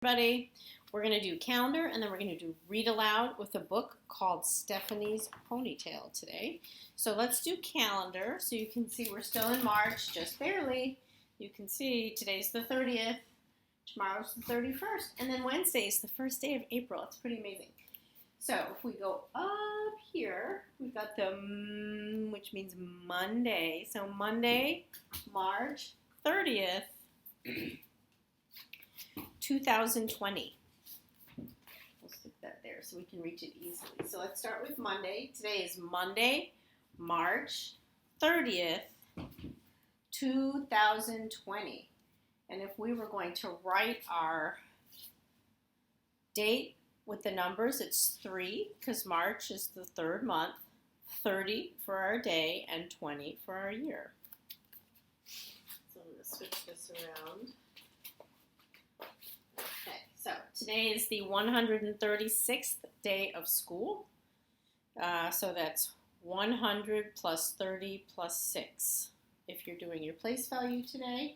Everybody, we're going to do calendar and then we're going to do read aloud with a book called Stephanie's Ponytail today. So let's do calendar so you can see we're still in March, just barely. You can see today's the 30th, tomorrow's the 31st, and then Wednesday is the first day of April. It's pretty amazing. So if we go up here, we've got the which means Monday. So Monday, March 30th. 2020. We'll stick that there so we can reach it easily. So let's start with Monday. Today is Monday, March 30th, 2020. And if we were going to write our date with the numbers, it's 3 because March is the third month, 30 for our day, and 20 for our year. So I'm going to switch this around. So today is the 136th day of school. So that's 100 plus 30 plus 6 if you're doing your place value today.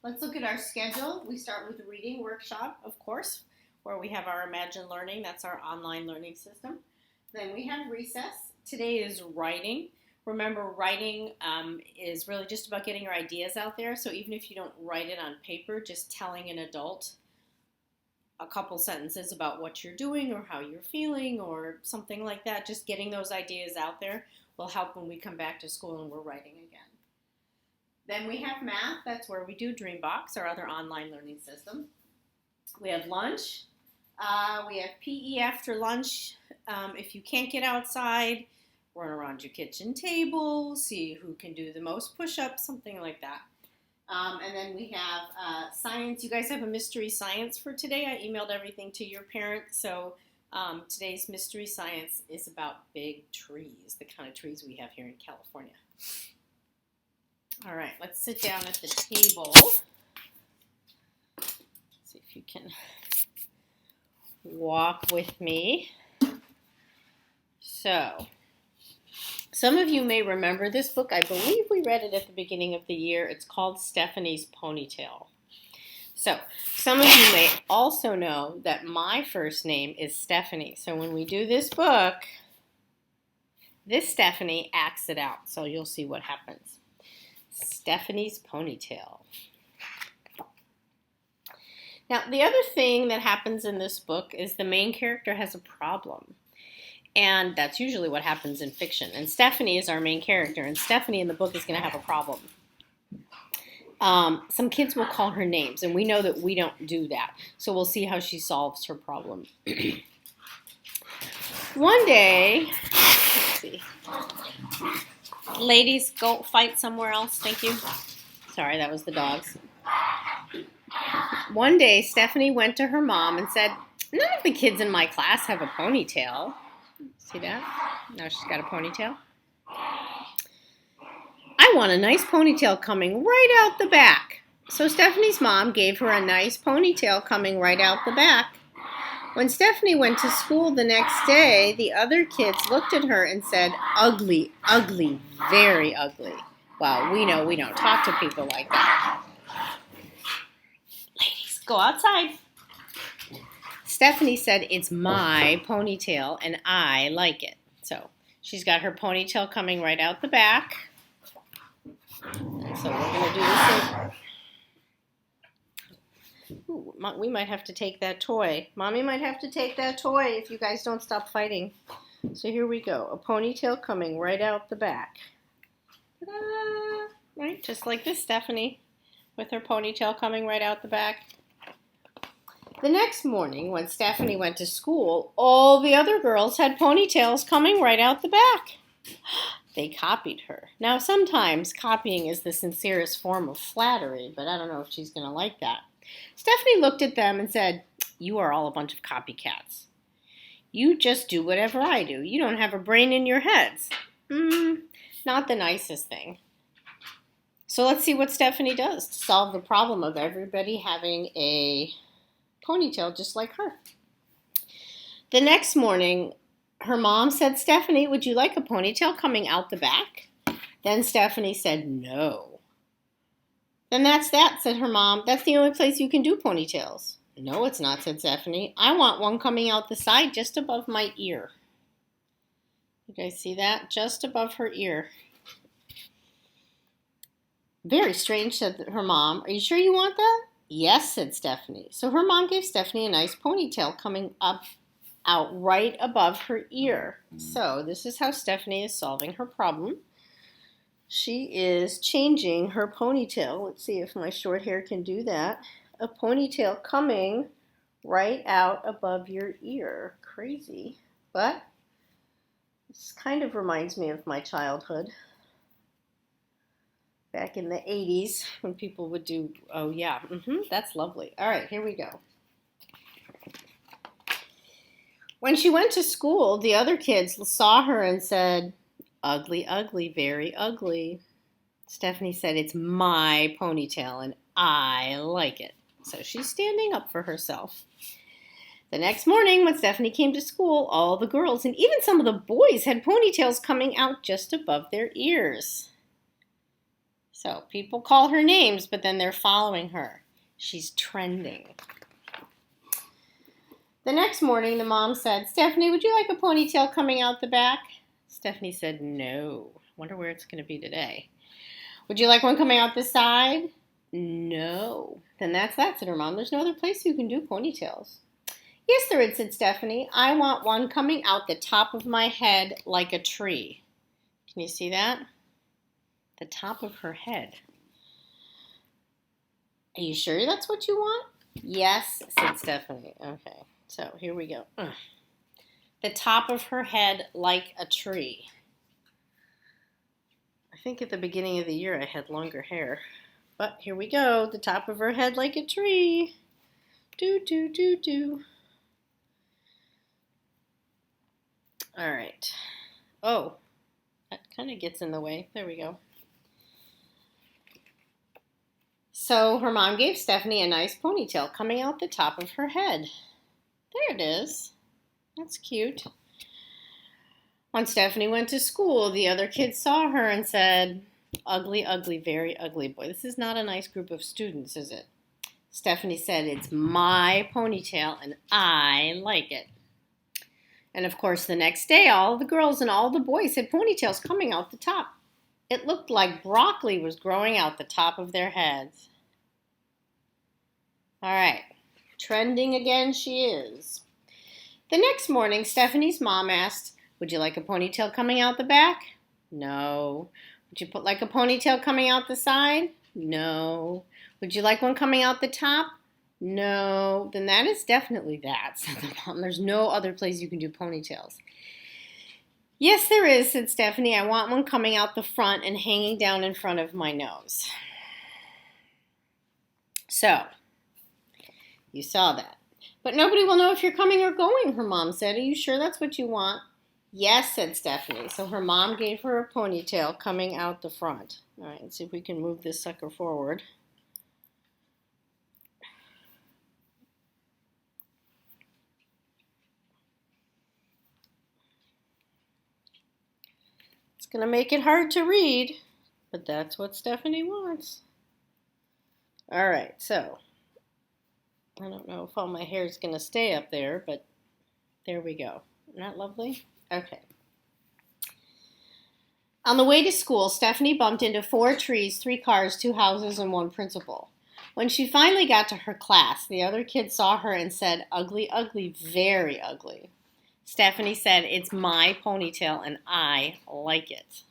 Let's look at our schedule. We start with the reading workshop, of course, where we have our Imagine Learning. That's our online learning system. Then we have recess. Today is writing. Remember, writing is really just about getting your ideas out there. So even if you don't write it on paper, just telling an adult a couple sentences about what you're doing or how you're feeling or something like that, just getting those ideas out there will help when we come back to school and we're writing again. Then we have math. That's where we do Dreambox, our other online learning system. We have lunch. We have PE after lunch. If you can't get outside, run around your kitchen table, see who can do the most push-ups, something like that. And then we have science. You guys have a mystery science for today. I emailed everything to your parents. So today's mystery science is about big trees, the kind of trees we have here in California. All right, let's sit down at the table. See if you can walk with me. So, some of you may remember this book. I believe we read it at the beginning of the year. It's called Stephanie's Ponytail. So, some of you may also know that my first name is Stephanie. So when we do this book, this Stephanie acts it out. So you'll see what happens. Stephanie's Ponytail. Now, the other thing that happens in this book is the main character has a problem. And that's usually what happens in fiction. And Stephanie is our main character. And Stephanie in the book is going to have a problem. Some kids will call her names. And we know that we don't do that. So we'll see how she solves her problem. One day, let's see. Ladies, go fight somewhere else. Thank you. Sorry, that was the dogs. One day, Stephanie went to her mom and said, "None of the kids in my class have a ponytail." See that? Now she's got a ponytail. "I want a nice ponytail coming right out the back." So Stephanie's mom gave her a nice ponytail coming right out the back. When Stephanie went to school the next day, the other kids looked at her and said, "Ugly, ugly, very ugly." Well, we know we don't talk to people like that. Ladies, go outside. Stephanie said, "It's my ponytail, and I like it." So she's got her ponytail coming right out the back. And so we're going to do this. Ooh, we might have to take that toy. Mommy might have to take that toy if you guys don't stop fighting. So here we go. A ponytail coming right out the back. Ta-da! Right, just like this Stephanie with her ponytail coming right out the back. The next morning, when Stephanie went to school, all the other girls had ponytails coming right out the back. They copied her. Now, sometimes copying is the sincerest form of flattery, but I don't know if she's going to like that. Stephanie looked at them and said, "You are all a bunch of copycats. You just do whatever I do. You don't have a brain in your heads." Not the nicest thing. So let's see what Stephanie does to solve the problem of everybody having a ponytail just like her. The next morning, her mom said, "Stephanie, would you like a ponytail coming out the back?" Then Stephanie said, "No." "Then that's that," said her mom. "That's the only place you can do ponytails." No, it's not, said Stephanie. I want one coming out the side just above my ear. You guys see that? Just above her ear. Very strange, said her mom. Are you sure you want that? Yes, said Stephanie. So her mom gave Stephanie a nice ponytail coming up out right above her ear. So this is how Stephanie is solving her problem. She is changing her ponytail. Let's see if my short hair can do that. A ponytail coming right out above your ear. Crazy. But this kind of reminds me of my childhood. Back in the 80s when people would do, oh yeah, that's lovely. All right, here we go. When she went to school, the other kids saw her and said, ugly, ugly, very ugly. Stephanie said, it's my ponytail and I like it. So she's standing up for herself. The next morning, when Stephanie came to school, all the girls and even some of the boys had ponytails coming out just above their ears. So people call her names, but then they're following her. She's trending. The next morning, the mom said, Stephanie, would you like a ponytail coming out the back? Stephanie said, no. Wonder where it's going to be today. Would you like one coming out the side? No. Then that's that, said her mom. There's no other place you can do ponytails. Yes, there is, said Stephanie. I want one coming out the top of my head like a tree. Can you see that? The top of her head. Are you sure that's what you want? Yes, said Stephanie. Okay, so here we go. The top of her head like a tree. I think at the beginning of the year I had longer hair. But here we go. The top of her head like a tree. Do, do, do, do. All right. Oh, that kind of gets in the way. There we go. So her mom gave Stephanie a nice ponytail coming out the top of her head. There it is. That's cute. When Stephanie went to school, the other kids saw her and said, ugly, ugly, very ugly boy. This is not a nice group of students, is it? Stephanie said, it's my ponytail and I like it. And of course, the next day, all the girls and all the boys had ponytails coming out the top. It looked like broccoli was growing out the top of their heads. All right, trending again she is. The next morning, Stephanie's mom asked, would you like a ponytail coming out the back? No. Would you like a ponytail coming out the side? No. Would you like one coming out the top? No. Then that is definitely that, said the mom. There's no other place you can do ponytails. Yes, there is, said Stephanie. I want one coming out the front and hanging down in front of my nose. So, you saw that. But nobody will know if you're coming or going, her mom said. Are you sure that's what you want? Yes, said Stephanie. So her mom gave her a ponytail coming out the front. All right, let's see if we can move this sucker forward. It's going to make it hard to read, but that's what Stephanie wants. All right, so I don't know if all my hair is going to stay up there, but there we go. Isn't that lovely? Okay. On the way to school, Stephanie bumped into 4 trees, 3 cars, 2 houses, and 1 principal. When she finally got to her class, the other kids saw her and said, ugly, ugly, very ugly. Stephanie said, it's my ponytail and I like it.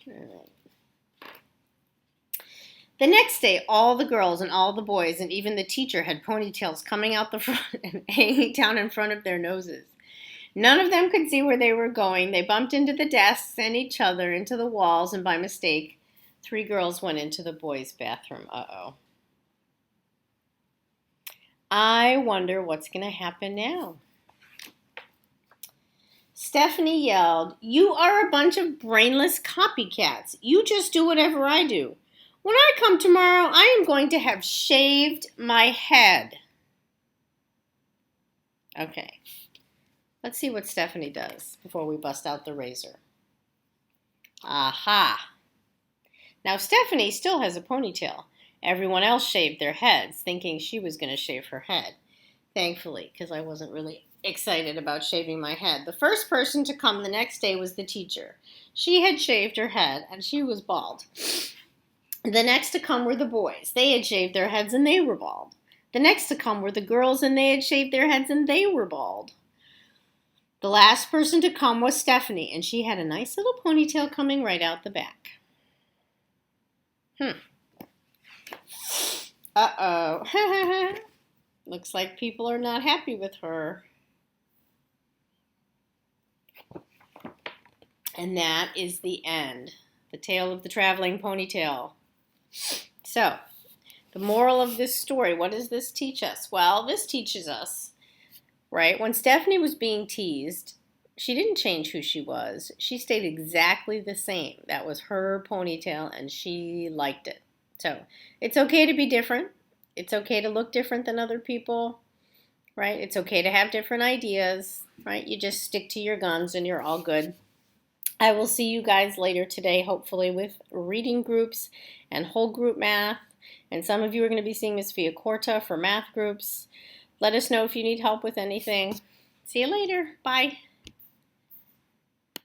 All right. The next day, all the girls and all the boys and even the teacher had ponytails coming out the front and hanging down in front of their noses. None of them could see where they were going. They bumped into the desks and each other, into the walls, and by mistake, 3 girls went into the boys' bathroom. Uh-oh. I wonder what's going to happen now. Stephanie yelled, you are a bunch of brainless copycats. You just do whatever I do. When I come tomorrow, I am going to have shaved my head. Okay. Let's see what Stephanie does before we bust out the razor. Aha. Now Stephanie still has a ponytail, Everyone else shaved their heads, thinking she was going to shave her head. Thankfully, because I wasn't really excited about shaving my head. The first person to come the next day was the teacher. She had shaved her head, and she was bald. The next to come were the boys. They had shaved their heads, and they were bald. The next to come were the girls, and they had shaved their heads, and they were bald. The last person to come was Stephanie, and she had a nice little ponytail coming right out the back. Uh-oh. Looks like people are not happy with her. And that is the end. The tale of the traveling ponytail. So, the moral of this story, what does this teach us? Well, this teaches us, right, when Stephanie was being teased, she didn't change who she was. She stayed exactly the same. That was her ponytail, and she liked it. So, it's okay to be different. It's okay to look different than other people, right? It's okay to have different ideas, right? You just stick to your guns and you're all good. I will see you guys later today, hopefully with reading groups and whole group math. And some of you are going to be seeing Miss Via Corta for math groups. Let us know if you need help with anything. See you later. Bye.